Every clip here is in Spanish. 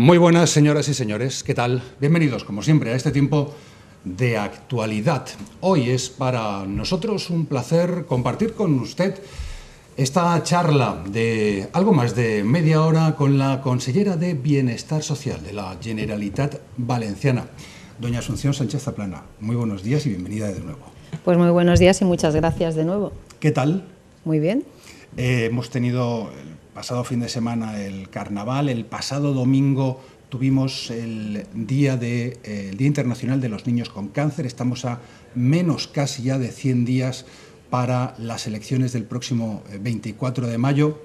Muy buenas, señoras y señores, ¿qué tal? Bienvenidos, como siempre, a este tiempo de actualidad. Hoy es para nosotros un placer compartir con usted esta charla de algo más de media hora con la consellera de Bienestar Social de la Generalitat Valenciana, doña Asunción Sánchez Zaplana. Muy buenos días y bienvenida de nuevo. Pues muy buenos días y muchas gracias de nuevo. ¿Qué tal? Muy bien. Hemos tenido el pasado fin de semana el carnaval, el pasado domingo tuvimos el Día Internacional de los Niños con Cáncer. Estamos a menos casi ya de 100 días para las elecciones del próximo 24 de mayo.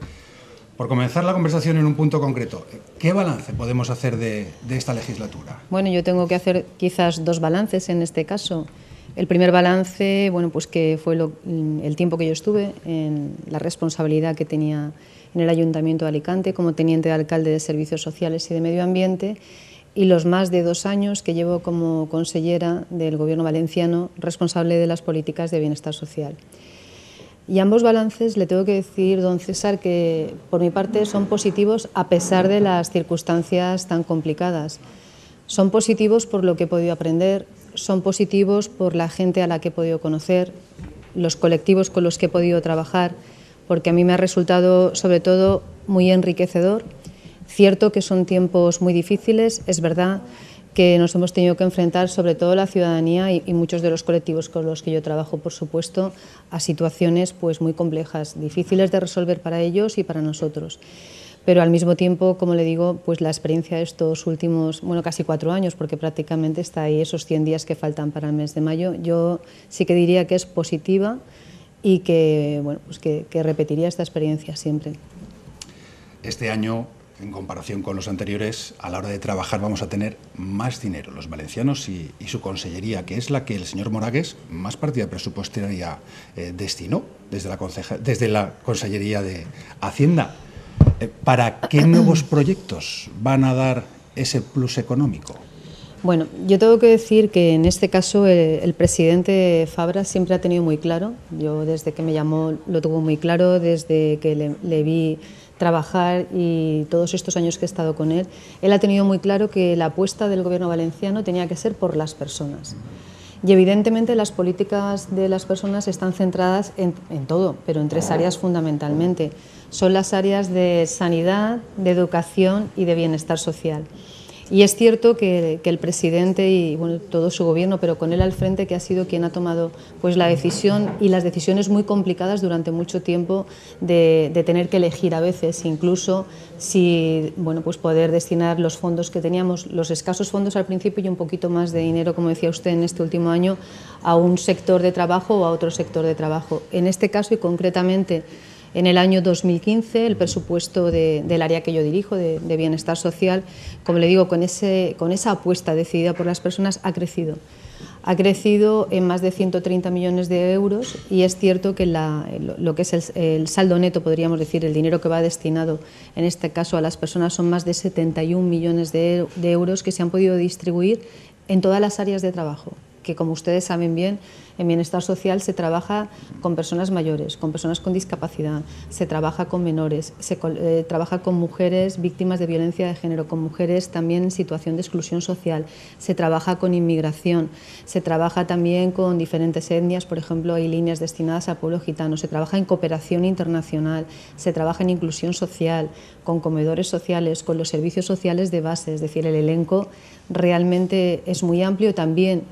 Por comenzar la conversación en un punto concreto, ¿qué balance podemos hacer de esta legislatura? Bueno, yo tengo que hacer quizás dos balances en este caso. El primer balance, bueno, pues que fue el tiempo que yo estuve en la responsabilidad que tenía en el Ayuntamiento de Alicante como teniente de alcalde de Servicios Sociales y de Medio Ambiente, y los más de 2 años que llevo como consellera del Gobierno valenciano responsable de las políticas de bienestar social. Y ambos balances le tengo que decir, don César, que por mi parte son positivos a pesar de las circunstancias tan complicadas. Son positivos por lo que he podido aprender, son positivos por la gente a la que he podido conocer, los colectivos con los que he podido trabajar, porque a mí me ha resultado sobre todo muy enriquecedor. Cierto que son tiempos muy difíciles, es verdad que nos hemos tenido que enfrentar, sobre todo la ciudadanía y muchos de los colectivos con los que yo trabajo, por supuesto, a situaciones pues muy complejas, difíciles de resolver para ellos y para nosotros. Pero al mismo tiempo, como le digo, pues la experiencia de estos últimos, bueno, casi 4 años, porque prácticamente está ahí esos 100 días que faltan para el mes de mayo, yo sí que diría que es positiva y que, bueno, pues que repetiría esta experiencia siempre. Este año, en comparación con los anteriores, a la hora de trabajar vamos a tener más dinero los valencianos y su consellería, que es la que el señor Moragues más partida presupuestaria destinó desde la Consellería de Hacienda. ¿Para qué nuevos proyectos van a dar ese plus económico? Bueno, yo tengo que decir que en este caso el presidente Fabra siempre ha tenido muy claro, yo desde que me llamó lo tuvo muy claro, desde que le vi trabajar y todos estos años que he estado con él ha tenido muy claro que la apuesta del Gobierno valenciano tenía que ser por las personas. Y evidentemente las políticas de las personas están centradas en todo, pero en 3 áreas fundamentalmente. Son las áreas de sanidad, de educación y de bienestar social. Y es cierto que el presidente y bueno, todo su gobierno, pero con él al frente, que ha sido quien ha tomado pues, la decisión y las decisiones muy complicadas durante mucho tiempo de tener que elegir a veces, incluso si bueno, pues poder destinar los fondos que teníamos, los escasos fondos al principio y un poquito más de dinero, como decía usted, en este último año, a un sector de trabajo o a otro sector de trabajo. En este caso y concretamente, en el año 2015, el presupuesto del área que yo dirijo, de bienestar social, como le digo, con esa apuesta decidida por las personas, ha crecido. Ha crecido en más de 130 millones de euros y es cierto que lo que es el saldo neto, podríamos decir, el dinero que va destinado, en este caso a las personas, son más de 71 millones de euros que se han podido distribuir en todas las áreas de trabajo, que como ustedes saben bien, en bienestar social se trabaja con personas mayores, con personas con discapacidad, se trabaja con menores, se trabaja con mujeres víctimas de violencia de género, con mujeres también en situación de exclusión social, se trabaja con inmigración, se trabaja también con diferentes etnias, por ejemplo, hay líneas destinadas al pueblo gitano, se trabaja en cooperación internacional, se trabaja en inclusión social, con comedores sociales, con los servicios sociales de base, es decir, el elenco realmente es muy amplio, también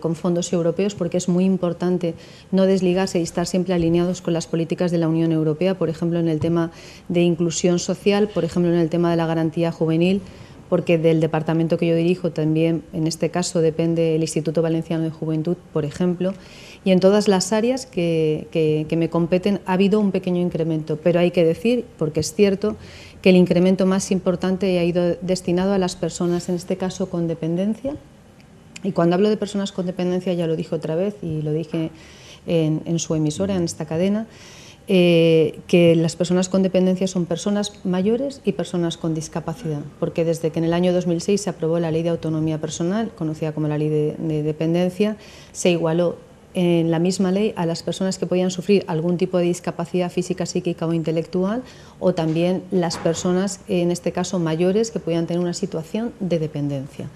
con fondos europeos, porque es muy importante no desligarse y estar siempre alineados con las políticas de la Unión Europea, por ejemplo en el tema de inclusión social, por ejemplo en el tema de la garantía juvenil, porque del departamento que yo dirijo también en este caso depende el Instituto Valenciano de Juventud, por ejemplo, y en todas las áreas que me competen ha habido un pequeño incremento, pero hay que decir, porque es cierto, que el incremento más importante ha ido destinado a las personas, en este caso con dependencia. Y cuando hablo de personas con dependencia, ya lo dije otra vez y lo dije en su emisora, en esta cadena, que las personas con dependencia son personas mayores y personas con discapacidad, porque desde que en el año 2006 se aprobó la Ley de Autonomía Personal, conocida como la Ley de Dependencia, se igualó en la misma ley a las personas que podían sufrir algún tipo de discapacidad física, psíquica o intelectual, o también las personas, en este caso mayores, que podían tener una situación de dependencia.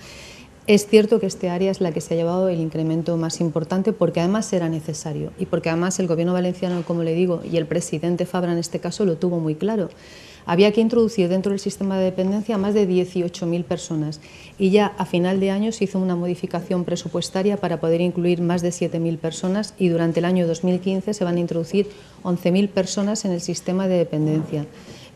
Es cierto que este área es la que se ha llevado el incremento más importante porque además era necesario y porque además el Gobierno valenciano, como le digo, y el presidente Fabra en este caso lo tuvo muy claro. Había que introducir dentro del sistema de dependencia a más de 18.000 personas y ya a final de año se hizo una modificación presupuestaria para poder incluir más de 7.000 personas y durante el año 2015 se van a introducir 11.000 personas en el sistema de dependencia.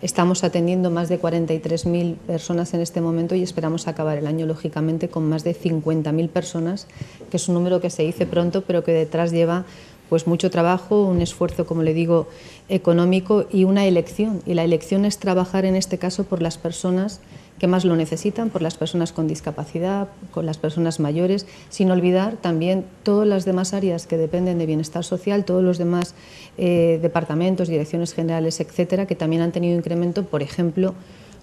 Estamos atendiendo más de 43.000 personas en este momento y esperamos acabar el año, lógicamente, con más de 50.000 personas, que es un número que se dice pronto, pero que detrás lleva pues mucho trabajo, un esfuerzo, como le digo, económico y una elección. Y la elección es trabajar, en este caso, por las personas que más lo necesitan, por las personas con discapacidad, con las personas mayores, sin olvidar también todas las demás áreas que dependen de bienestar social, todos los demás departamentos, direcciones generales, etcétera, que también han tenido incremento. Por ejemplo,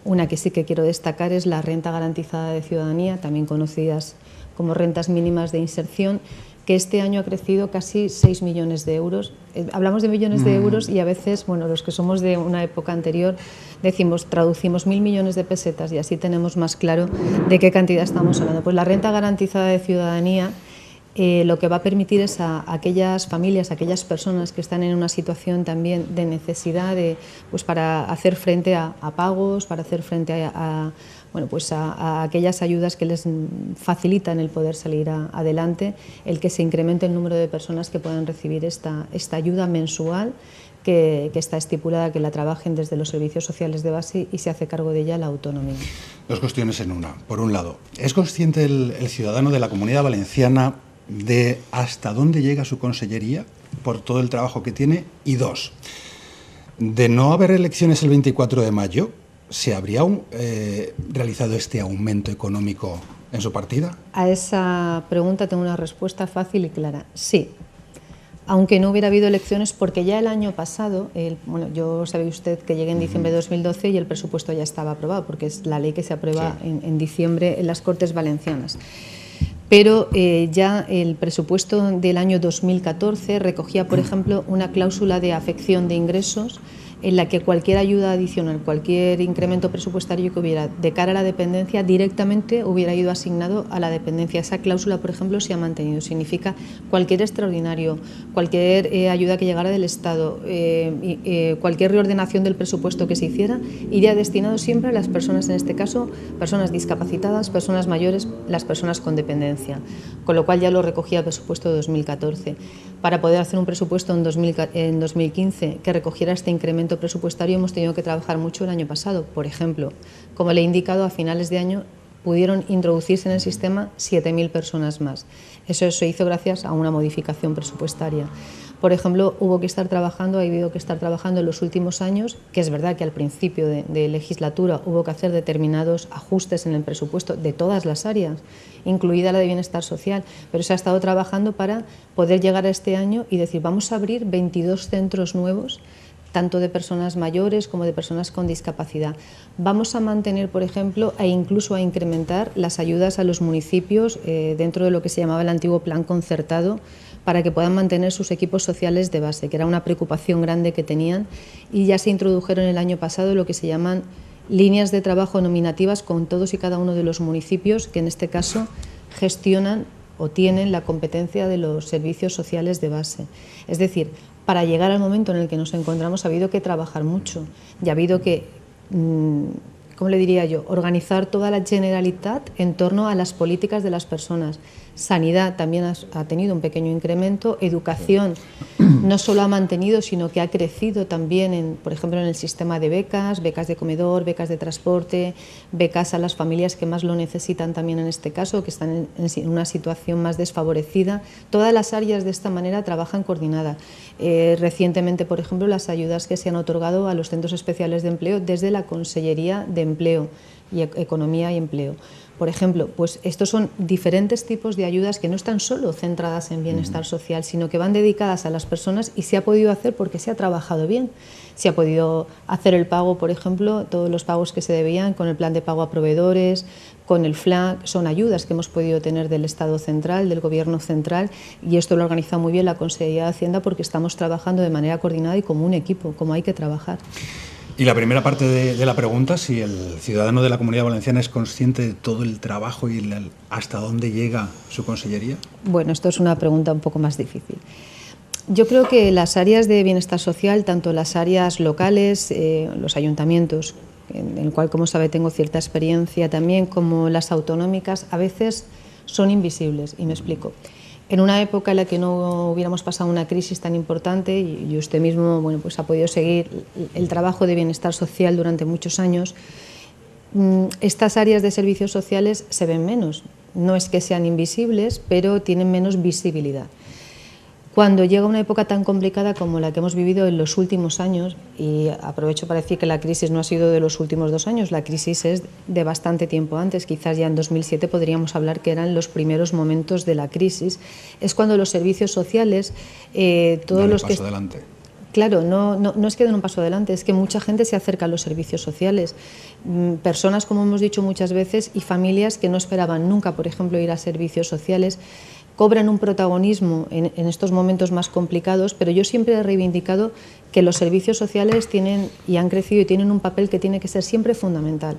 una que sí que quiero destacar es la renta garantizada de ciudadanía, también conocidas como rentas mínimas de inserción, que este año ha crecido casi 6 millones de euros. Hablamos de millones de euros y a veces, bueno, los que somos de una época anterior, traducimos 1.000 millones de pesetas y así tenemos más claro de qué cantidad estamos hablando. Pues la renta garantizada de ciudadanía lo que va a permitir es a aquellas familias, a aquellas personas que están en una situación también de necesidad pues para hacer frente a pagos, para hacer frente a aquellas ayudas que les facilitan el poder salir adelante, el que se incremente el número de personas que puedan recibir esta ayuda mensual que está estipulada, que la trabajen desde los servicios sociales de base y se hace cargo de ella la autonomía. Dos cuestiones en una. Por un lado, ¿es consciente el ciudadano de la Comunidad Valenciana de hasta dónde llega su consellería por todo el trabajo que tiene? Y dos, de no haber elecciones el 24 de mayo, ¿se habría realizado este aumento económico en su partida? A esa pregunta tengo una respuesta fácil y clara. Sí, aunque no hubiera habido elecciones, porque ya el año pasado, yo sabe usted que llegué en diciembre de 2012 y el presupuesto ya estaba aprobado, porque es la ley que se aprueba en diciembre en las Cortes Valencianas. Pero ya el presupuesto del año 2014 recogía, por ejemplo, una cláusula de afección de ingresos en la que cualquier ayuda adicional, cualquier incremento presupuestario que hubiera de cara a la dependencia, directamente hubiera ido asignado a la dependencia. Esa cláusula, por ejemplo, se ha mantenido. Significa cualquier extraordinario, cualquier ayuda que llegara del Estado, cualquier reordenación del presupuesto que se hiciera, iría destinado siempre a las personas, en este caso, personas discapacitadas, personas mayores, las personas con dependencia. Con lo cual ya lo recogía el presupuesto de 2014. Para poder hacer un presupuesto en 2015 que recogiera este incremento presupuestario hemos tenido que trabajar mucho el año pasado. Por ejemplo, como le he indicado, a finales de año pudieron introducirse en el sistema 7.000 personas más. Eso se hizo gracias a una modificación presupuestaria. Por ejemplo, ha habido que estar trabajando en los últimos años, que es verdad que al principio de legislatura hubo que hacer determinados ajustes en el presupuesto de todas las áreas, incluida la de bienestar social, pero se ha estado trabajando para poder llegar a este año y decir, vamos a abrir 22 centros nuevos, tanto de personas mayores como de personas con discapacidad. Vamos a mantener, por ejemplo, e incluso a incrementar las ayudas a los municipios dentro de lo que se llamaba el antiguo plan concertado, para que puedan mantener sus equipos sociales de base, que era una preocupación grande que tenían, y ya se introdujeron el año pasado lo que se llaman líneas de trabajo nominativas con todos y cada uno de los municipios, que en este caso gestionan o tienen la competencia de los servicios sociales de base. Es decir, para llegar al momento en el que nos encontramos ha habido que trabajar mucho y ha habido que, ¿cómo le diría yo?, organizar toda la Generalitat en torno a las políticas de las personas. Sanidad también ha tenido un pequeño incremento, educación no solo ha mantenido, sino que ha crecido también, por ejemplo, en el sistema de becas de comedor, becas de transporte, becas a las familias que más lo necesitan también en este caso, que están en una situación más desfavorecida. Todas las áreas de esta manera trabajan coordinada. Recientemente, por ejemplo, las ayudas que se han otorgado a los centros especiales de empleo desde la Consellería de Empleo y Economía y Empleo. Por ejemplo, pues estos son diferentes tipos de ayudas que no están solo centradas en bienestar social, sino que van dedicadas a las personas y se ha podido hacer porque se ha trabajado bien. Se ha podido hacer el pago, por ejemplo, todos los pagos que se debían con el plan de pago a proveedores, con el FLAC, son ayudas que hemos podido tener del Estado central, del Gobierno central, y esto lo organiza muy bien la Consejería de Hacienda porque estamos trabajando de manera coordinada y como un equipo, como hay que trabajar. Y la primera parte de la pregunta, si el ciudadano de la Comunidad Valenciana es consciente de todo el trabajo y hasta dónde llega su consellería. Bueno, esto es una pregunta un poco más difícil. Yo creo que las áreas de bienestar social, tanto las áreas locales, los ayuntamientos, en el cual, como sabe, tengo cierta experiencia también, como las autonómicas, a veces son invisibles, y me explico. En una época en la que no hubiéramos pasado una crisis tan importante, y usted mismo bueno, pues ha podido seguir el trabajo de bienestar social durante muchos años, estas áreas de servicios sociales se ven menos. No es que sean invisibles, pero tienen menos visibilidad. Cuando llega una época tan complicada como la que hemos vivido en los últimos años, y aprovecho para decir que la crisis no ha sido de los últimos 2 años, la crisis es de bastante tiempo antes, quizás ya en 2007 podríamos hablar que eran los primeros momentos de la crisis, es cuando los servicios sociales, todos los que... Adelante. Claro, no es que den un paso adelante, es que mucha gente se acerca a los servicios sociales. Personas, como hemos dicho muchas veces, y familias que no esperaban nunca, por ejemplo, ir a servicios sociales, cobran un protagonismo en estos momentos más complicados, pero yo siempre he reivindicado que los servicios sociales tienen y han crecido y tienen un papel que tiene que ser siempre fundamental,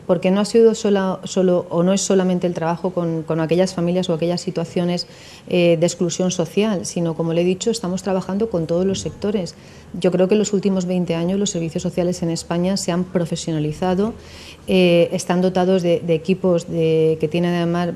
porque no ha sido solo o no es solamente el trabajo con aquellas familias o aquellas situaciones de exclusión social, sino, como le he dicho, estamos trabajando con todos los sectores. Yo creo que en los últimos 20 años los servicios sociales en España se han profesionalizado, están dotados de equipos que tienen además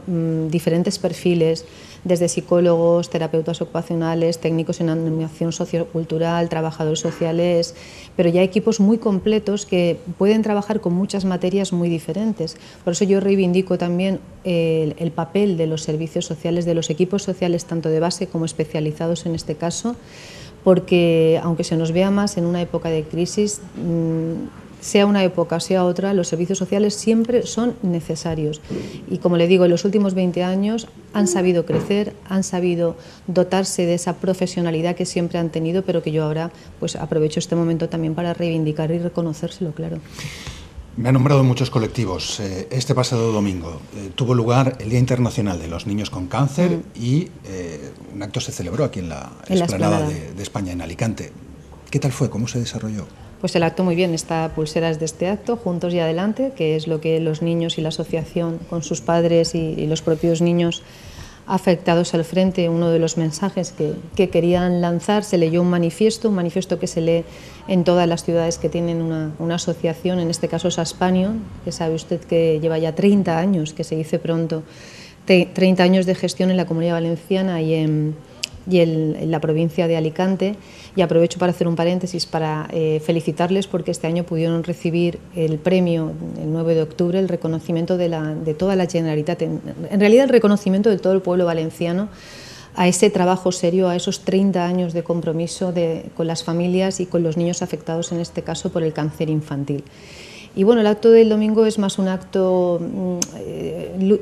diferentes perfiles, desde psicólogos, terapeutas ocupacionales, técnicos en animación sociocultural, trabajadores sociales, pero ya equipos muy completos que pueden trabajar con muchas materias muy diferentes. Por eso yo reivindico también el papel de los servicios sociales, de los equipos sociales, tanto de base como especializados en este caso, porque aunque se nos vea más en una época de crisis, sea una época o sea otra, los servicios sociales siempre son necesarios. Y como le digo, en los últimos 20 años han sabido crecer, han sabido dotarse de esa profesionalidad que siempre han tenido, pero que yo ahora pues aprovecho este momento también para reivindicar y reconocérselo, claro. Me ha nombrado muchos colectivos. Este pasado domingo tuvo lugar el Día Internacional de los Niños con Cáncer y un acto se celebró aquí en la explanada de España, en Alicante. ¿Qué tal fue? ¿Cómo se desarrolló? Pues el acto muy bien, esta pulsera es de este acto, Juntos y Adelante, que es lo que los niños y la asociación con sus padres y los propios niños afectados al frente, uno de los mensajes que querían lanzar, se leyó un manifiesto que se lee en todas las ciudades que tienen una asociación, en este caso es Aspanion, que sabe usted que lleva ya 30 años, que se dice pronto, 30 años de gestión en la Comunidad Valenciana y en la provincia de Alicante, y aprovecho para hacer un paréntesis para felicitarles porque este año pudieron recibir el premio el 9 de octubre, el reconocimiento de toda la Generalitat, en realidad el reconocimiento de todo el pueblo valenciano a ese trabajo serio, a esos 30 años de compromiso con las familias y con los niños afectados, en este caso por el cáncer infantil. Y bueno, el acto del domingo es más un acto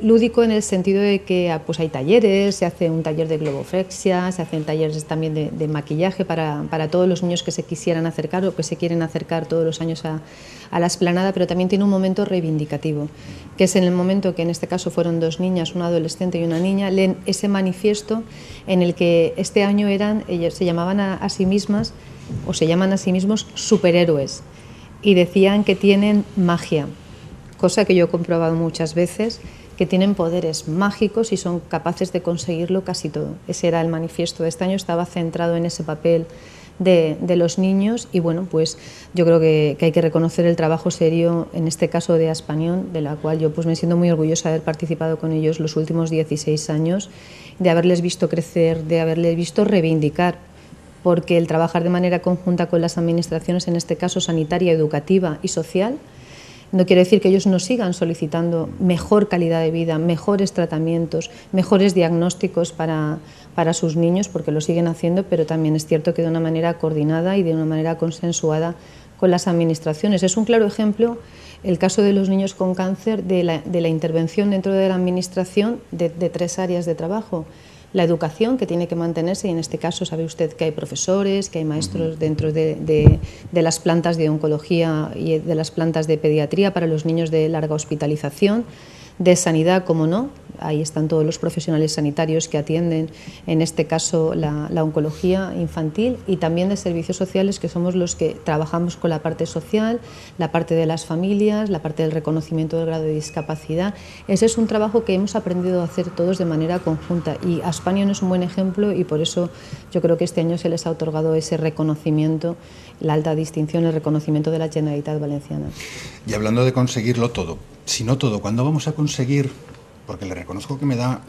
lúdico en el sentido de que pues hay talleres, se hace un taller de globoflexia, se hacen talleres también de maquillaje para todos los niños que se quisieran acercar o que se quieren acercar todos los años a la explanada, pero también tiene un momento reivindicativo, que es en el momento que en este caso fueron 2 niñas, una adolescente y una niña, leen ese manifiesto en el que este año ellos se llamaban a sí mismas o se llaman a sí mismos superhéroes. Y decían que tienen magia, cosa que yo he comprobado muchas veces, que tienen poderes mágicos y son capaces de conseguirlo casi todo. Ese era el manifiesto de este año, estaba centrado en ese papel de los niños y bueno, pues yo creo que hay que reconocer el trabajo serio, en este caso de Aspanion, de la cual yo pues me siento muy orgullosa de haber participado con ellos los últimos 16 años, de haberles visto crecer, de haberles visto reivindicar, porque el trabajar de manera conjunta con las administraciones, en este caso sanitaria, educativa y social, no quiere decir que ellos no sigan solicitando mejor calidad de vida, mejores tratamientos, mejores diagnósticos para sus niños, porque lo siguen haciendo, pero también es cierto que de una manera coordinada y de una manera consensuada con las administraciones. Es un claro ejemplo el caso de los niños con cáncer de la intervención dentro de la administración de 3 áreas de trabajo. La educación, que tiene que mantenerse, y en este caso sabe usted que hay profesores, que hay maestros dentro de las plantas de oncología y de las plantas de pediatría para los niños de larga hospitalización. de sanidad, como no. Ahí están todos los profesionales sanitarios que atienden, en este caso, la oncología infantil, y también de servicios sociales, que somos los que trabajamos con la parte social, la parte de las familias, la parte del reconocimiento del grado de discapacidad. Ese es un trabajo que hemos aprendido a hacer todos de manera conjunta, y Aspanion es un buen ejemplo, y por eso yo creo que este año se les ha otorgado ese reconocimiento, la alta distinción, el reconocimiento de la Generalitat Valenciana. Y hablando de conseguirlo todo, si no todo, ¿cuándo vamos a conseguir? Porque le reconozco que me da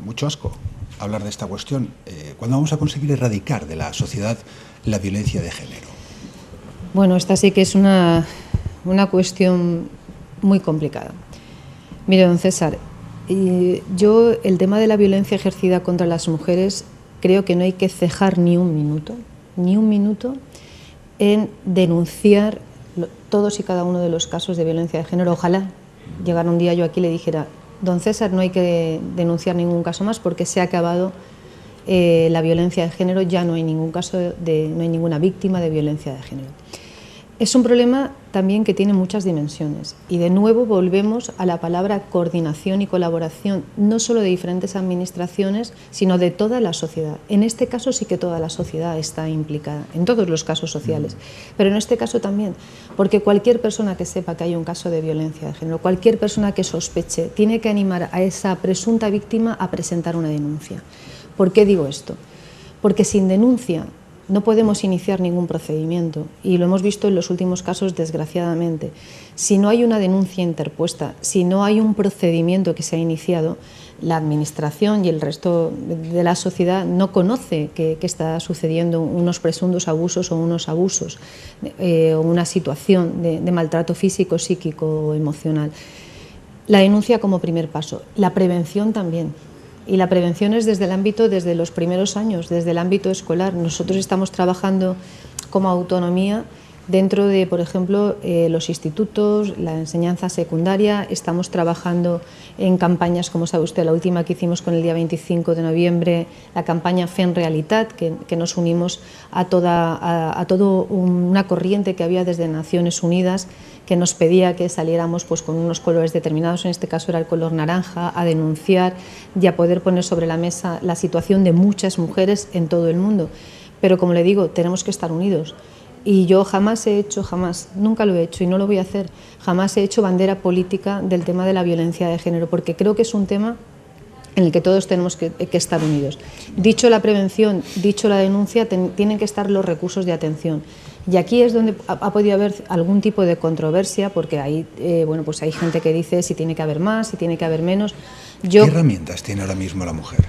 mucho asco hablar de esta cuestión. ¿Cuándo vamos a conseguir erradicar de la sociedad la violencia de género? Bueno, esta sí que es una cuestión muy complicada. Mire, don César, yo el tema de la violencia ejercida contra las mujeres creo que no hay que cejar ni un minuto en denunciar todos y cada uno de los casos de violencia de género. Ojalá llegara un día yo aquí y le dijera: don César, no hay que denunciar ningún caso más porque se ha acabado la violencia de género, ya no hay ningún caso, no hay ninguna víctima de violencia de género. Es un problema también que tiene muchas dimensiones, y de nuevo volvemos a la palabra coordinación y colaboración, no solo de diferentes administraciones, sino de toda la sociedad. En este caso sí que toda la sociedad está implicada, en todos los casos sociales, pero en este caso también, porque cualquier persona que sepa que hay un caso de violencia de género, cualquier persona que sospeche, tiene que animar a esa presunta víctima a presentar una denuncia. ¿Por qué digo esto? Porque sin denuncia no podemos iniciar ningún procedimiento, y lo hemos visto en los últimos casos, desgraciadamente. Si no hay una denuncia interpuesta, si no hay un procedimiento que se ha iniciado, la administración y el resto de la sociedad no conoce que está sucediendo unos presuntos abusos o unos abusos, o una situación de maltrato físico, psíquico o emocional. La denuncia como primer paso, la prevención también. Y la prevención es desde el ámbito, desde los primeros años, desde el ámbito escolar. Nosotros estamos trabajando como autonomía dentro de, por ejemplo, los institutos, la enseñanza secundaria. Estamos trabajando en campañas, como sabe usted, la última que hicimos con el día 25 de noviembre, la campaña Fem Realitat, que nos unimos a toda una corriente que había desde Naciones Unidas, que nos pedía que saliéramos pues con unos colores determinados, en este caso era el color naranja, a denunciar y a poder poner sobre la mesa la situación de muchas mujeres en todo el mundo. Pero como le digo, tenemos que estar unidos. Y yo jamás he hecho, nunca lo he hecho y no lo voy a hacer, jamás he hecho bandera política del tema de la violencia de género, porque creo que es un tema en el que todos tenemos que estar unidos. Dicho la prevención, dicho la denuncia, tienen que estar los recursos de atención. Y aquí es donde ha podido haber algún tipo de controversia, porque ahí, bueno, pues hay gente que dice si tiene que haber más, si tiene que haber menos. ¿Qué herramientas tiene ahora mismo la mujer?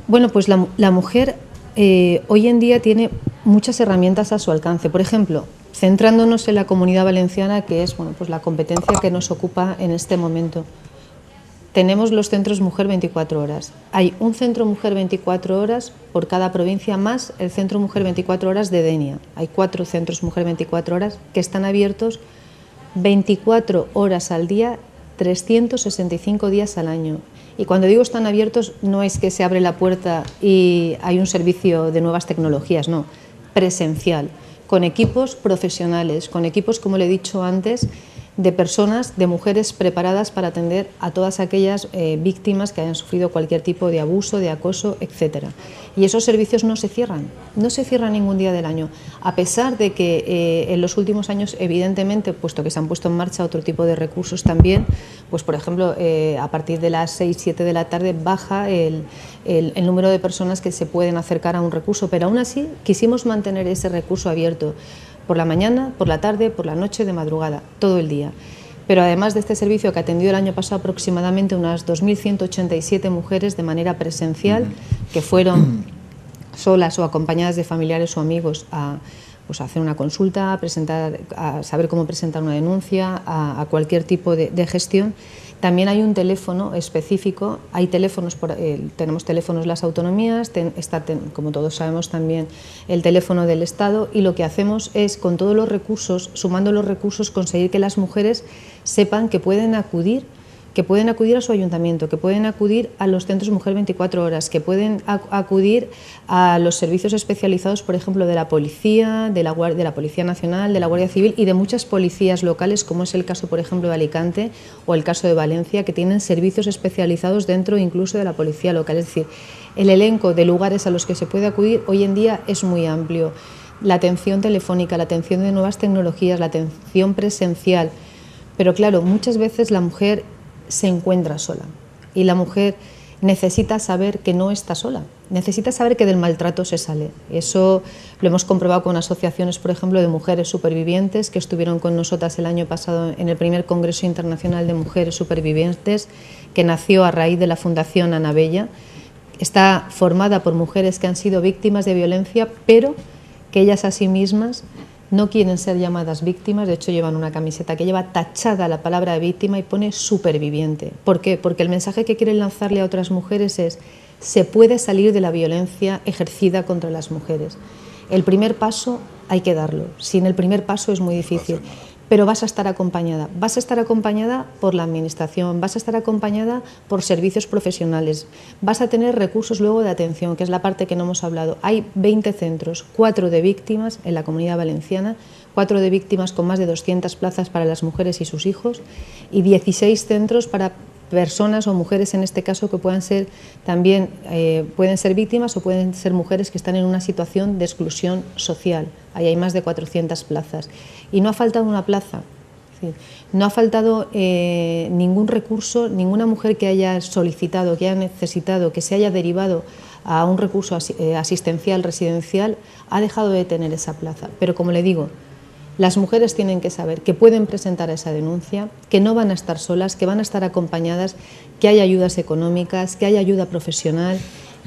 Bueno, pues la mujer hoy en día tiene muchas herramientas a su alcance. Por ejemplo, centrándonos en la Comunidad Valenciana, que es, bueno, pues la competencia que nos ocupa en este momento. Tenemos los centros Mujer 24 horas. Hay un centro Mujer 24 horas por cada provincia, más el centro Mujer 24 horas de Denia. Hay 4 centros Mujer 24 horas que están abiertos 24 horas al día, 365 días al año. Y cuando digo están abiertos, no es que se abre la puerta y hay un servicio de nuevas tecnologías, no, presencial, con equipos profesionales, con equipos, como le he dicho antes, de personas, de mujeres preparadas para atender a todas aquellas víctimas que hayan sufrido cualquier tipo de abuso, de acoso, etc. Y esos servicios no se cierran ningún día del año, a pesar de que en los últimos años, evidentemente, puesto que se han puesto en marcha otro tipo de recursos también, pues por ejemplo, a partir de las 6-7 de la tarde baja el número de personas que se pueden acercar a un recurso, pero aún así quisimos mantener ese recurso abierto, por la mañana, por la tarde, por la noche, de madrugada, todo el día. Pero además de este servicio, que atendió el año pasado aproximadamente unas 2.187 mujeres de manera presencial, que fueron solas o acompañadas de familiares o amigos a hacer una consulta, a saber cómo presentar una denuncia, a cualquier tipo de gestión. También hay un teléfono específico, hay teléfonos, tenemos teléfonos las autonomías, como todos sabemos también el teléfono del Estado, y lo que hacemos es, con todos los recursos, sumando los recursos, conseguir que las mujeres sepan que pueden acudir que pueden acudir a su ayuntamiento, que pueden acudir a los centros Mujer 24 horas, que pueden acudir a los servicios especializados, por ejemplo, de la Policía, de la Policía Nacional, de la Guardia Civil y de muchas policías locales, como es el caso, por ejemplo, de Alicante o el caso de Valencia, que tienen servicios especializados dentro incluso de la policía local. Es decir, el elenco de lugares a los que se puede acudir hoy en día es muy amplio. La atención telefónica, la atención de nuevas tecnologías, la atención presencial. Pero claro, muchas veces la mujer se encuentra sola y la mujer necesita saber que no está sola, necesita saber que del maltrato se sale. Eso lo hemos comprobado con asociaciones, por ejemplo, de mujeres supervivientes que estuvieron con nosotras el año pasado en el primer Congreso Internacional de Mujeres Supervivientes, que nació a raíz de la Fundación Ana Bella. Está formada por mujeres que han sido víctimas de violencia, pero que ellas a sí mismas no quieren ser llamadas víctimas. De hecho, llevan una camiseta que lleva tachada la palabra víctima y pone superviviente. ¿Por qué? Porque el mensaje que quieren lanzarle a otras mujeres es: se puede salir de la violencia ejercida contra las mujeres. El primer paso hay que darlo. Sin el primer paso es muy difícil. Pero vas a estar acompañada. Vas a estar acompañada por la administración, vas a estar acompañada por servicios profesionales, vas a tener recursos luego de atención, que es la parte que no hemos hablado. Hay 20 centros, 4 de víctimas en la Comunidad Valenciana, 4 de víctimas con más de 200 plazas para las mujeres y sus hijos, y 16 centros para personas o mujeres, en este caso, que puedan ser también pueden ser víctimas o pueden ser mujeres que están en una situación de exclusión social. Ahí hay más de 400 plazas. Y no ha faltado una plaza, es decir, no ha faltado ningún recurso, ninguna mujer que haya solicitado, que haya necesitado, que se haya derivado a un recurso asistencial residencial, ha dejado de tener esa plaza. Pero como le digo, las mujeres tienen que saber que pueden presentar esa denuncia, que no van a estar solas, que van a estar acompañadas, que hay ayudas económicas, que hay ayuda profesional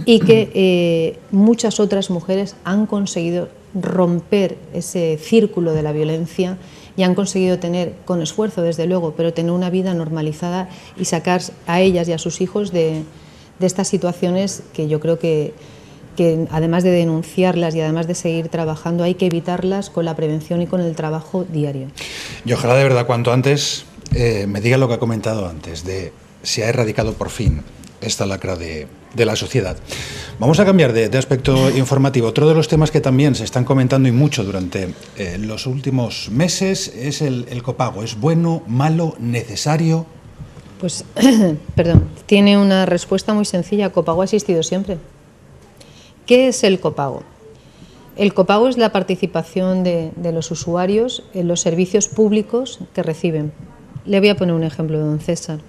y que muchas otras mujeres han conseguido romper ese círculo de la violencia y han conseguido tener, con esfuerzo desde luego, pero tener una vida normalizada y sacar a ellas y a sus hijos de estas situaciones que yo creo que además de denunciarlas y además de seguir trabajando, hay que evitarlas con la prevención y con el trabajo diario. Y ojalá de verdad cuanto antes me diga lo que ha comentado antes, de se ha erradicado por fin esta lacra de la sociedad. Vamos a cambiar de aspecto informativo. Otro de los temas que también se están comentando y mucho durante los últimos meses es el copago. ¿Es bueno, malo, necesario? Pues, perdón, tiene una respuesta muy sencilla. Copago ha existido siempre. ¿Qué es el copago? El copago es la participación de los usuarios en los servicios públicos que reciben. Le voy a poner un ejemplo, don César.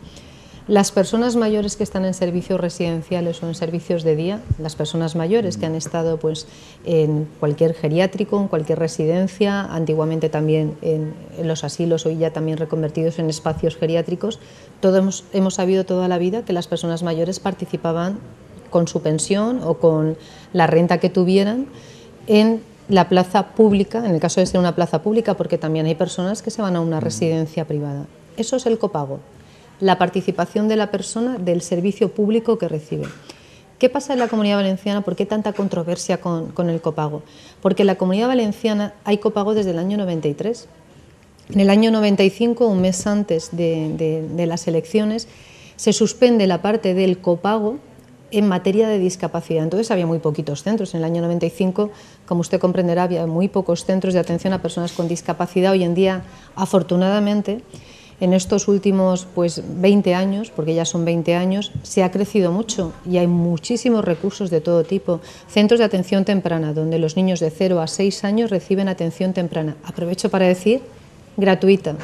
Las personas mayores que están en servicios residenciales o en servicios de día, las personas mayores que han estado pues, en cualquier geriátrico, en cualquier residencia, antiguamente también en los asilos, hoy ya también reconvertidos en espacios geriátricos, todos hemos sabido toda la vida que las personas mayores participaban con su pensión o con la renta que tuvieran en la plaza pública, en el caso de ser una plaza pública, porque también hay personas que se van a una residencia privada. Eso es el copago, la participación de la persona del servicio público que recibe. ¿Qué pasa en la Comunidad Valenciana? ¿Por qué tanta controversia con el copago? Porque en la Comunidad Valenciana hay copago desde el año 93. En el año 95, un mes antes de las elecciones, se suspende la parte del copago en materia de discapacidad. Entonces había muy poquitos centros. En el año 95, como usted comprenderá, había muy pocos centros de atención a personas con discapacidad. Hoy en día, afortunadamente, en estos últimos 20 años, porque ya son 20 años, se ha crecido mucho y hay muchísimos recursos de todo tipo. Centros de atención temprana, donde los niños de 0 a 6 años reciben atención temprana. Aprovecho para decir, gratuita.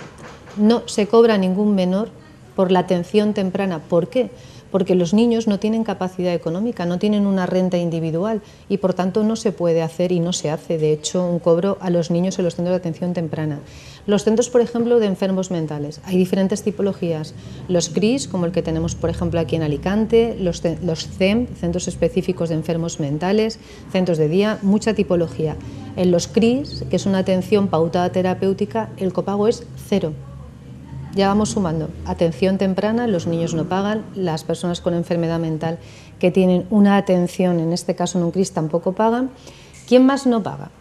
No se cobra a ningún menor por la atención temprana. ¿Por qué? Porque los niños no tienen capacidad económica, no tienen una renta individual y por tanto no se puede hacer y no se hace, de hecho, un cobro a los niños en los centros de atención temprana. Los centros, por ejemplo, de enfermos mentales, hay diferentes tipologías. Los CRIS, como el que tenemos, por ejemplo, aquí en Alicante, los CEM, Centros Específicos de Enfermos Mentales, centros de día, mucha tipología. En los CRIS, que es una atención pautada terapéutica, el copago es 0. Ya vamos sumando. Atención temprana, los niños no pagan, las personas con enfermedad mental que tienen una atención, en este caso en un CRIS, tampoco pagan. ¿Quién más no paga?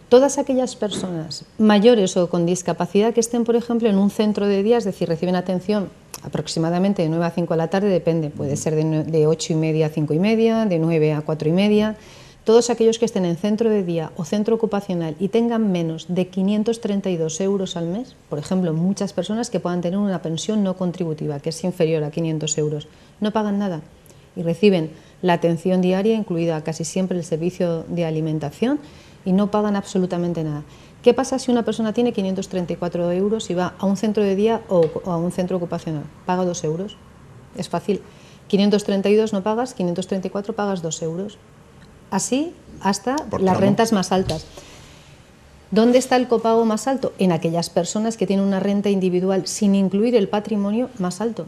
Todas aquellas personas mayores o con discapacidad que estén, por ejemplo, en un centro de día, es decir, reciben atención aproximadamente de 9 a 5 de la tarde, depende, puede ser de 8 y media a 5 y media, de 9 a 4 y media, todos aquellos que estén en centro de día o centro ocupacional y tengan menos de 532 euros al mes, por ejemplo, muchas personas que puedan tener una pensión no contributiva, que es inferior a 500 euros, no pagan nada y reciben la atención diaria, incluida casi siempre el servicio de alimentación, y no pagan absolutamente nada. ¿Qué pasa si una persona tiene 534 euros y va a un centro de día o a un centro ocupacional? Paga 2 euros. Es fácil. 532 no pagas, 534 pagas 2 euros. Así hasta las rentas más altas. ¿Dónde está el copago más alto? En aquellas personas que tienen una renta individual sin incluir el patrimonio más alto.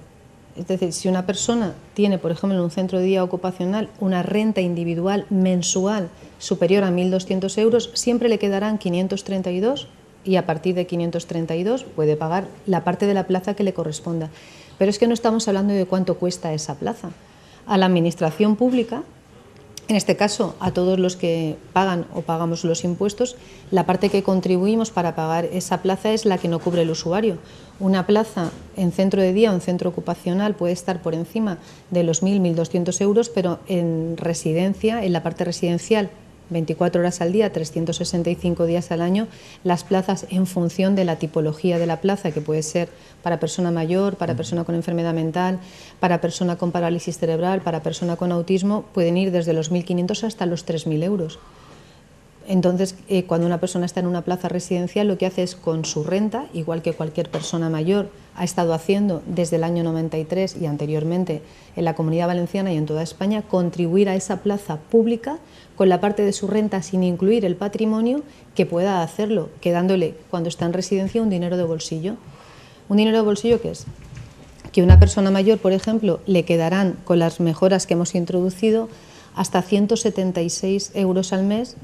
Es decir, si una persona tiene, por ejemplo, en un centro de día ocupacional una renta individual mensual superior a 1.200 euros, siempre le quedarán 532 y a partir de 532 puede pagar la parte de la plaza que le corresponda. Pero es que no estamos hablando de cuánto cuesta esa plaza. A la administración pública, en este caso a todos los que pagan o pagamos los impuestos, la parte que contribuimos para pagar esa plaza es la que no cubre el usuario. Una plaza en centro de día o en centro ocupacional puede estar por encima de los 1.200 euros, pero en residencia, en la parte residencial, 24 horas al día, 365 días al año, las plazas en función de la tipología de la plaza, que puede ser para persona mayor, para persona con enfermedad mental, para persona con parálisis cerebral, para persona con autismo, pueden ir desde los 1.500 hasta los 3.000 euros. Entonces, cuando una persona está en una plaza residencial, lo que hace es con su renta, igual que cualquier persona mayor ha estado haciendo desde el año 93 y anteriormente en la Comunidad Valenciana y en toda España, contribuir a esa plaza pública con la parte de su renta sin incluir el patrimonio, que pueda hacerlo, quedándole cuando está en residencia un dinero de bolsillo. ¿Un dinero de bolsillo qué es? Que una persona mayor, por ejemplo, le quedarán con las mejoras que hemos introducido hasta 176 euros al mes.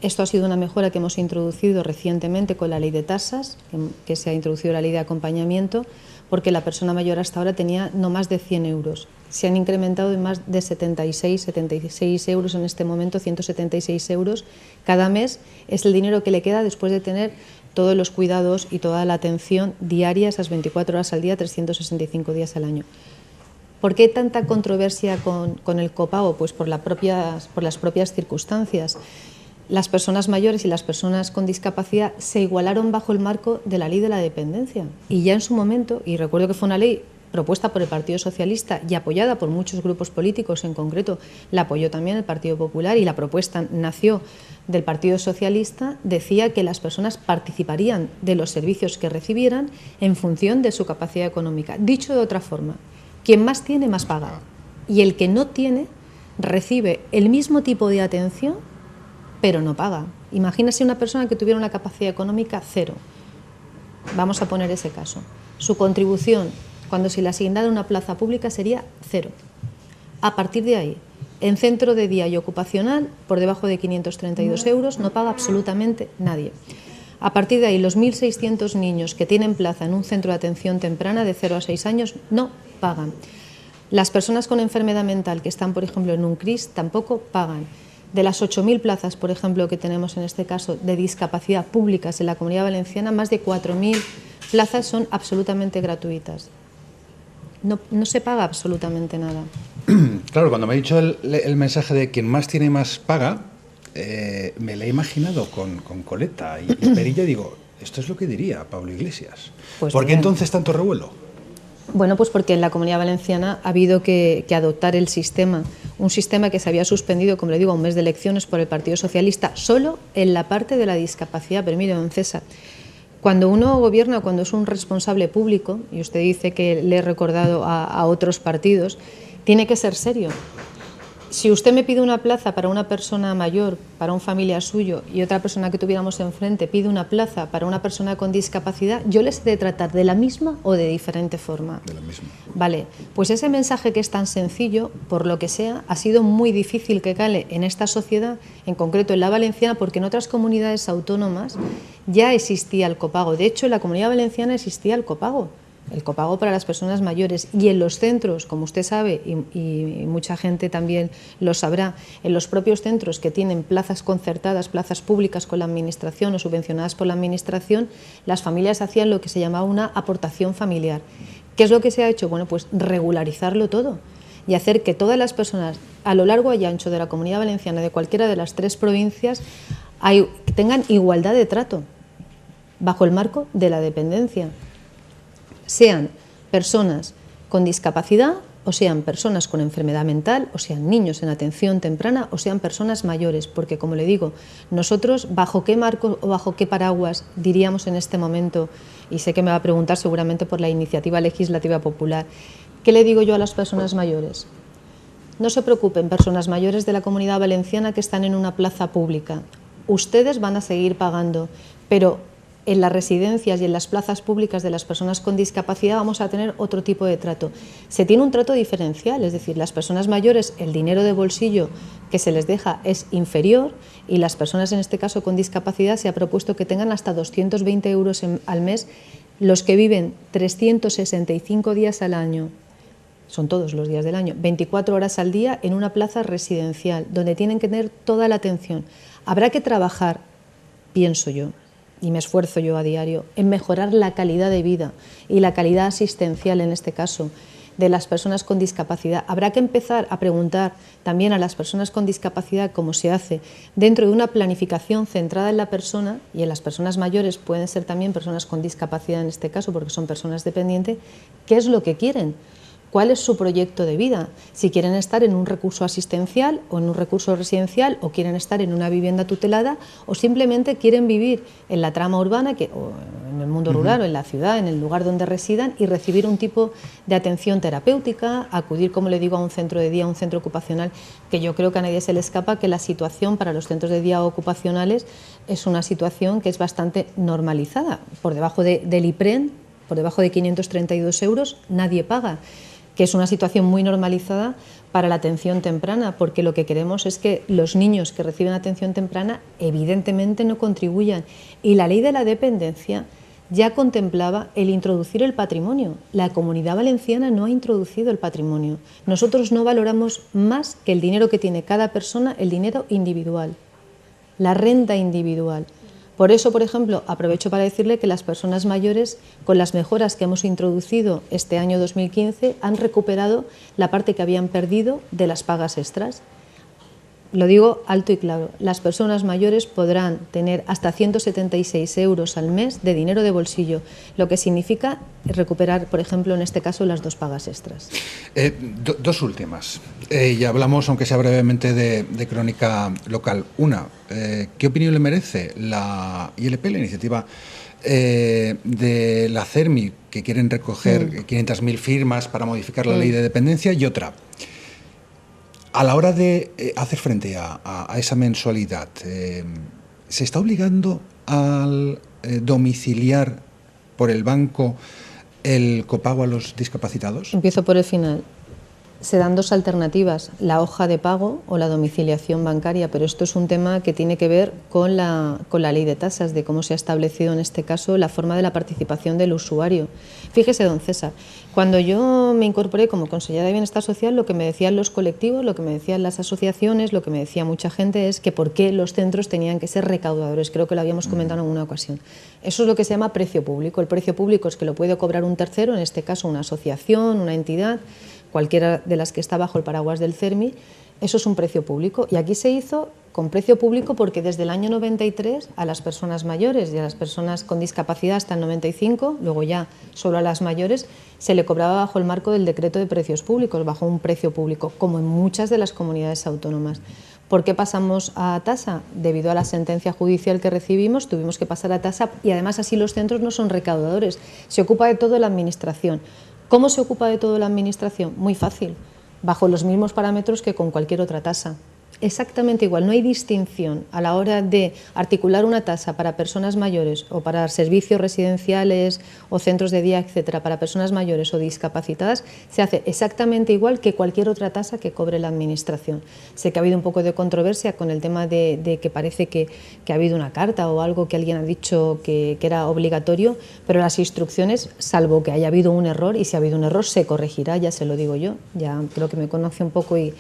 Esto ha sido una mejora que hemos introducido recientemente con la ley de tasas, que se ha introducido la ley de acompañamiento, porque la persona mayor hasta ahora tenía no más de 100 euros. Se han incrementado en más de 76 euros en este momento, 176 euros cada mes. Es el dinero que le queda después de tener todos los cuidados y toda la atención diaria, esas 24 horas al día, 365 días al año. ¿Por qué tanta controversia con el copago? Pues por las propias circunstancias. Las personas mayores y las personas con discapacidad se igualaron bajo el marco de la ley de la dependencia. Y ya en su momento, y recuerdo que fue una ley propuesta por el Partido Socialista y apoyada por muchos grupos políticos, en concreto la apoyó también el Partido Popular, y la propuesta nació del Partido Socialista, decía que las personas participarían de los servicios que recibieran en función de su capacidad económica. Dicho de otra forma, quien más tiene, más paga. Y el que no tiene, recibe el mismo tipo de atención, pero no paga. Imagínese una persona que tuviera una capacidad económica cero. Vamos a poner ese caso. Su contribución, cuando se le asignara una plaza pública, sería cero. A partir de ahí, en centro de día y ocupacional, por debajo de 532 euros, no paga absolutamente nadie. A partir de ahí, los 1.600 niños que tienen plaza en un centro de atención temprana de 0 a 6 años no pagan. Las personas con enfermedad mental que están, por ejemplo, en un CRIS tampoco pagan. De las 8.000 plazas, por ejemplo, que tenemos en este caso de discapacidad públicas en la Comunidad Valenciana, más de 4.000 plazas son absolutamente gratuitas. No se paga absolutamente nada. Claro, cuando me ha dicho el mensaje de quien más tiene más paga, me lo he imaginado con coleta y perilla, y digo, esto es lo que diría Pablo Iglesias. Pues ¿por qué entonces tanto revuelo? Bueno, pues porque en la Comunidad Valenciana ha habido que adoptar el sistema, un sistema que se había suspendido, como le digo, a un mes de elecciones por el Partido Socialista, solo en la parte de la discapacidad. Pero mire, don César, cuando uno gobierna, cuando es un responsable público, y usted dice que le he recordado a otros partidos, tiene que ser serio. Si usted me pide una plaza para una persona mayor, para un familiar suyo, y otra persona que tuviéramos enfrente pide una plaza para una persona con discapacidad, yo les he de tratar de la misma o de diferente forma. De la misma. Vale, pues ese mensaje, que es tan sencillo, por lo que sea, ha sido muy difícil que cale en esta sociedad, en concreto en la valenciana, porque en otras comunidades autónomas ya existía el copago. De hecho, en la Comunidad Valenciana existía el copago. el copago para las personas mayores, y en los centros, como usted sabe, y mucha gente también lo sabrá, en los propios centros que tienen plazas concertadas, plazas públicas con la administración o subvencionadas por la administración, las familias hacían lo que se llamaba una aportación familiar. ¿Qué es lo que se ha hecho? Bueno, pues regularizarlo todo y hacer que todas las personas a lo largo y ancho de la Comunidad Valenciana, de cualquiera de las 3 provincias, tengan igualdad de trato bajo el marco de la dependencia, sean personas con discapacidad o sean personas con enfermedad mental, o sean niños en atención temprana, o sean personas mayores, porque, como le digo, nosotros bajo qué marco o bajo qué paraguas diríamos en este momento, y sé que me va a preguntar seguramente por la iniciativa legislativa popular, ¿qué le digo yo a las personas mayores? No se preocupen, personas mayores de la Comunidad Valenciana que están en una plaza pública, ustedes van a seguir pagando, pero en las residencias y en las plazas públicas de las personas con discapacidad vamos a tener otro tipo de trato. Se tiene un trato diferencial, es decir, las personas mayores, el dinero de bolsillo que se les deja es inferior, y las personas, en este caso con discapacidad, se ha propuesto que tengan hasta 220 euros al mes, los que viven 365 días al año, son todos los días del año, 24 horas al día en una plaza residencial, donde tienen que tener toda la atención. Habrá que trabajar, pienso yo, y me esfuerzo yo a diario, en mejorar la calidad de vida y la calidad asistencial, en este caso, de las personas con discapacidad. Habrá que empezar a preguntar también a las personas con discapacidad cómo se hace dentro de una planificación centrada en la persona, y en las personas mayores pueden ser también personas con discapacidad en este caso, porque son personas dependientes, qué es lo que quieren. ¿Cuál es su proyecto de vida? Si quieren estar en un recurso asistencial o en un recurso residencial, o quieren estar en una vivienda tutelada, o simplemente quieren vivir en la trama urbana, o en el mundo rural o en la ciudad, en el lugar donde residan, y recibir un tipo de atención terapéutica, acudir, como le digo, a un centro de día, a un centro ocupacional, que yo creo que a nadie se le escapa que la situación para los centros de día ocupacionales es una situación que es bastante normalizada. Por debajo del IPREN, por debajo de 532 euros, nadie paga, que es una situación muy normalizada para la atención temprana, porque lo que queremos es que los niños que reciben atención temprana evidentemente no contribuyan. Y la ley de la dependencia ya contemplaba el introducir el patrimonio. La Comunidad Valenciana no ha introducido el patrimonio. Nosotros no valoramos más que el dinero que tiene cada persona, el dinero individual, la renta individual. Por eso, por ejemplo, aprovecho para decirle que las personas mayores, con las mejoras que hemos introducido este año 2015, han recuperado la parte que habían perdido de las pagas extras. Lo digo alto y claro, las personas mayores podrán tener hasta 176 euros al mes de dinero de bolsillo, lo que significa recuperar, por ejemplo, en este caso, las 2 pagas extras. Dos últimas. Y hablamos, aunque sea brevemente, de crónica local. Una, ¿qué opinión le merece la ILP, la iniciativa de la CERMI, que quieren recoger 500.000 firmas para modificar la ley de dependencia? Y otra, a la hora de hacer frente a esa mensualidad, ¿se está obligando al domiciliar por el banco el copago a los discapacitados? Empiezo por el final. Se dan 2 alternativas, la hoja de pago o la domiciliación bancaria, pero esto es un tema que tiene que ver con la ley de tasas, de cómo se ha establecido en este caso la forma de la participación del usuario. Fíjese, don César, cuando yo me incorporé como consellera de Bienestar Social, lo que me decían los colectivos, lo que me decían las asociaciones, lo que me decía mucha gente es que por qué los centros tenían que ser recaudadores. Creo que lo habíamos comentado en una ocasión. Eso es lo que se llama precio público. El precio público es que lo puede cobrar un tercero, en este caso una asociación, una entidad, cualquiera de las que está bajo el paraguas del CERMI. Eso es un precio público, y aquí se hizo con precio público porque desde el año 93 a las personas mayores y a las personas con discapacidad hasta el 95, luego ya solo a las mayores, se le cobraba bajo el marco del decreto de precios públicos, bajo un precio público, como en muchas de las comunidades autónomas. ¿Por qué pasamos a tasa? Debido a la sentencia judicial que recibimos, tuvimos que pasar a tasa, y además así los centros no son recaudadores, se ocupa de todo la administración. ¿Cómo se ocupa de todo la administración? Muy fácil, bajo los mismos parámetros que con cualquier otra tasa. exactamente igual, no hay distinción a la hora de articular una tasa para personas mayores o para servicios residenciales o centros de día, etcétera, para personas mayores o discapacitadas, se hace exactamente igual que cualquier otra tasa que cobre la Administración. Sé que ha habido un poco de controversia con el tema de que parece que ha habido una carta o algo que alguien ha dicho que era obligatorio, pero las instrucciones, salvo que haya habido un error, y si ha habido un error se corregirá, ya se lo digo yo, ya creo que me conoce un poco y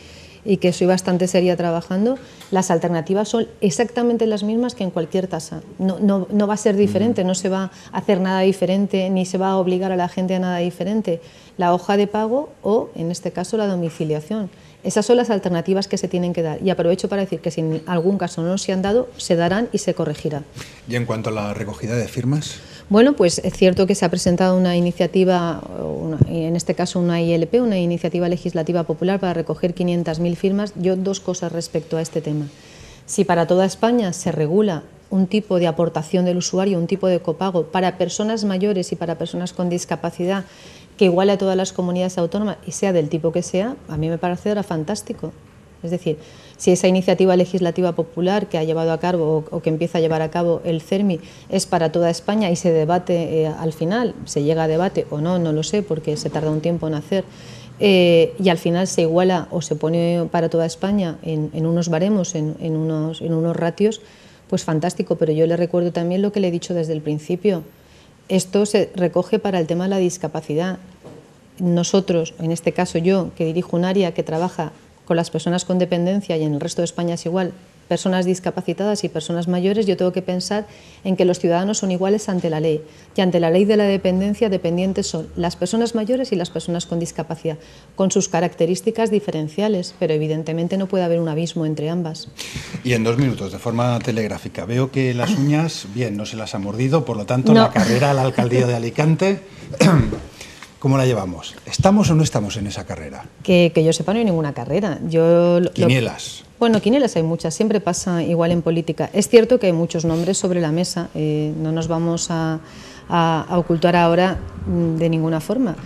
que soy bastante seria trabajando, las alternativas son exactamente las mismas que en cualquier tasa. No va a ser diferente, no se va a hacer nada diferente, ni se va a obligar a la gente a nada diferente. La hoja de pago o, en este caso, la domiciliación. Esas son las alternativas que se tienen que dar. Y aprovecho para decir que si en algún caso no se han dado, se darán y se corregirá. ¿Y en cuanto a la recogida de firmas? Bueno, pues es cierto que se ha presentado una iniciativa, en este caso una ILP, una iniciativa legislativa popular para recoger 500.000 firmas. Yo dos cosas respecto a este tema. Si para toda España se regula un tipo de aportación del usuario, un tipo de copago para personas mayores y para personas con discapacidad que iguale a todas las comunidades autónomas y sea del tipo que sea, a mí me parecerá fantástico. Es decir, si esa iniciativa legislativa popular que ha llevado a cabo o que empieza a llevar a cabo el CERMI es para toda España y se debate al final, se llega a debate o no, no lo sé porque se tarda un tiempo en hacer, y al final se iguala o se pone para toda España en unos baremos, en unos ratios, pues fantástico. Pero yo le recuerdo también lo que le he dicho desde el principio. Esto se recoge para el tema de la discapacidad. Nosotros, en este caso yo, que dirijo un área que trabaja con las personas con dependencia y en el resto de España es igual, personas discapacitadas y personas mayores, yo tengo que pensar en que los ciudadanos son iguales ante la ley. Y ante la ley de la dependencia, dependientes son las personas mayores y las personas con discapacidad, con sus características diferenciales, pero evidentemente no puede haber un abismo entre ambas. Y en 2 minutos, de forma telegráfica, veo que las uñas, bien, no se las ha mordido, por lo tanto, no. La carrera a la alcaldía de Alicante, ¿cómo la llevamos? ¿Estamos o no estamos en esa carrera? Que yo sepa, no hay ninguna carrera. Quinielas. Bueno, quinielas hay muchas, siempre pasa igual en política. Es cierto que hay muchos nombres sobre la mesa, no nos vamos a ocultar ahora de ninguna forma.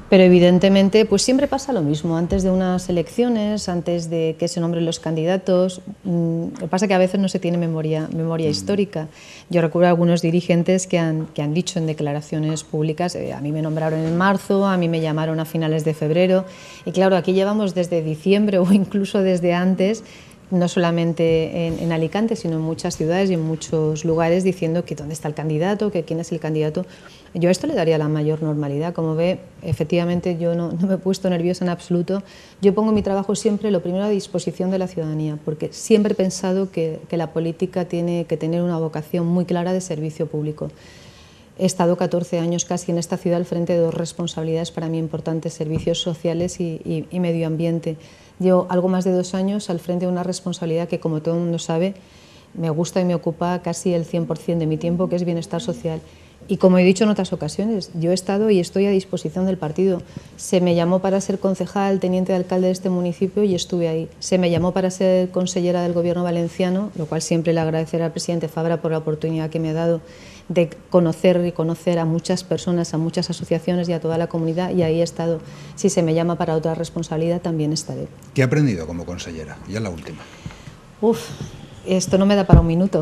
Pero evidentemente pues siempre pasa lo mismo, antes de unas elecciones, antes de que se nombren los candidatos, lo que pasa es que a veces no se tiene memoria histórica. Yo recuerdo a algunos dirigentes que han dicho en declaraciones públicas, a mí me nombraron en marzo, a mí me llamaron a finales de febrero, y claro, aquí llevamos desde diciembre o incluso desde antes, no solamente en Alicante, sino en muchas ciudades y en muchos lugares, diciendo que dónde está el candidato, que quién es el candidato. Yo a esto le daría la mayor normalidad. Como ve, efectivamente yo no me he puesto nerviosa en absoluto. Yo pongo mi trabajo siempre, lo primero, a disposición de la ciudadanía, porque siempre he pensado que la política tiene que tener una vocación muy clara de servicio público. He estado 14 años casi en esta ciudad al frente de 2 responsabilidades para mí importantes, servicios sociales y medio ambiente. Llevo algo más de 2 años al frente de una responsabilidad que, como todo el mundo sabe, me gusta y me ocupa casi el 100% de mi tiempo, que es bienestar social. Y como he dicho en otras ocasiones, yo he estado y estoy a disposición del partido. Se me llamó para ser concejal, teniente de alcalde de este municipio y estuve ahí. Se me llamó para ser consellera del Gobierno valenciano, lo cual siempre le agradeceré al presidente Fabra por la oportunidad que me ha dado de conocer y conocer a muchas personas, a muchas asociaciones y a toda la comunidad, y ahí he estado. Si se me llama para otra responsabilidad, también estaré. ¿Qué ha aprendido como consellera? Ya la última. Esto no me da para un minuto.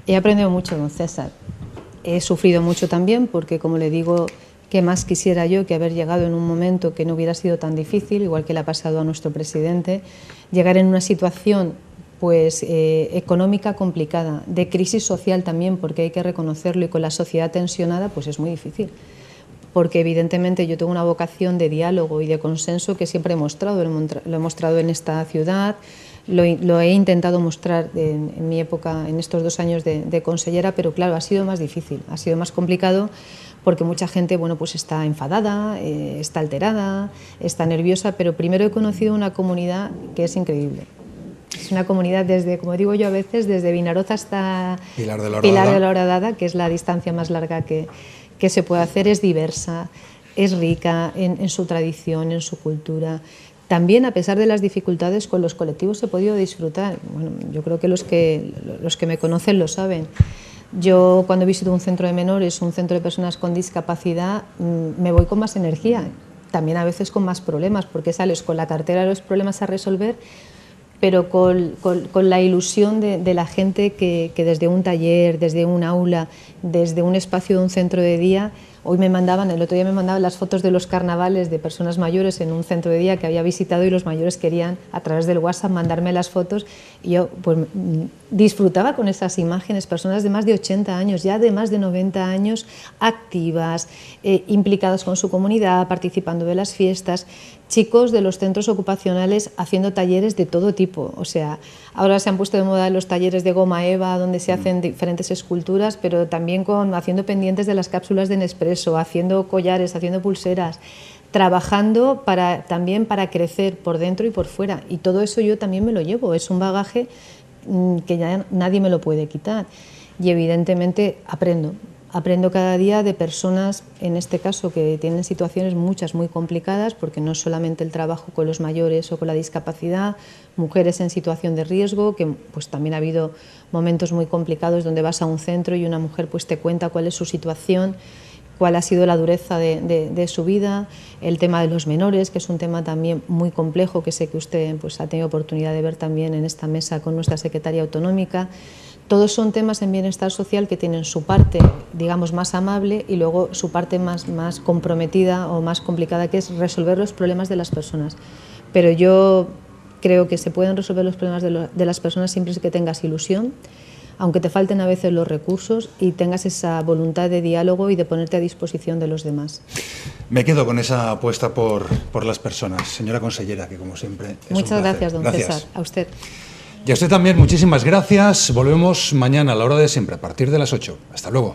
He aprendido mucho, don César. He sufrido mucho también porque, como le digo, ¿qué más quisiera yo que haber llegado en un momento que no hubiera sido tan difícil, igual que le ha pasado a nuestro presidente, llegar en una situación pues económica complicada, de crisis social también, porque hay que reconocerlo, y con la sociedad tensionada pues es muy difícil, porque evidentemente yo tengo una vocación de diálogo y de consenso que siempre he mostrado, lo he mostrado en esta ciudad, lo he intentado mostrar en mi época, en estos 2 años de consellera, pero claro, ha sido más difícil, ha sido más complicado, porque mucha gente, bueno, pues está enfadada, está alterada, está nerviosa, pero primero he conocido una comunidad que es increíble. Es una comunidad desde, como digo yo a veces, desde Vinaroz hasta Pilar de la Horadada, que es la distancia más larga que se puede hacer. Es diversa, es rica en su tradición, en su cultura. También, a pesar de las dificultades, con los colectivos he podido disfrutar. Bueno, yo creo que los que me conocen lo saben. Yo, cuando visito un centro de menores, un centro de personas con discapacidad, me voy con más energía, también a veces con más problemas, porque sales con la cartera de los problemas a resolver, pero con la ilusión de la gente que desde un taller, desde un aula, desde un espacio de un centro de día, el otro día me mandaban las fotos de los carnavales de personas mayores en un centro de día que había visitado, y los mayores querían a través del WhatsApp mandarme las fotos, y yo pues disfrutaba con esas imágenes, personas de más de 80 años, ya de más de 90 años, activas, implicadas con su comunidad, participando de las fiestas, chicos de los centros ocupacionales haciendo talleres de todo tipo. O sea, ahora se han puesto de moda los talleres de goma eva, donde se hacen diferentes esculturas, pero también haciendo pendientes de las cápsulas de Nespresso, haciendo collares, haciendo pulseras, trabajando también para crecer por dentro y por fuera. Y todo eso yo también me lo llevo, es un bagaje que ya nadie me lo puede quitar. Y evidentemente aprendo cada día de personas, en este caso, que tienen situaciones muchas muy complicadas, porque no es solamente el trabajo con los mayores o con la discapacidad, mujeres en situación de riesgo, que pues también ha habido momentos muy complicados donde vas a un centro y una mujer pues te cuenta cuál es su situación, cuál ha sido la dureza de su vida, el tema de los menores, que es un tema también muy complejo, que sé que usted pues ha tenido oportunidad de ver también en esta mesa con nuestra secretaria autonómica. Todos son temas en bienestar social que tienen su parte, digamos, más amable, y luego su parte más comprometida o más complicada, que es resolver los problemas de las personas. Pero yo creo que se pueden resolver los problemas de las personas siempre que tengas ilusión, aunque te falten a veces los recursos, y tengas esa voluntad de diálogo y de ponerte a disposición de los demás. Me quedo con esa apuesta por las personas. Señora consellera, que como siempre es Muchas un placer. Gracias, don César. A usted. Y a usted también, muchísimas gracias. Volvemos mañana a la hora de siempre, a partir de las 8. Hasta luego.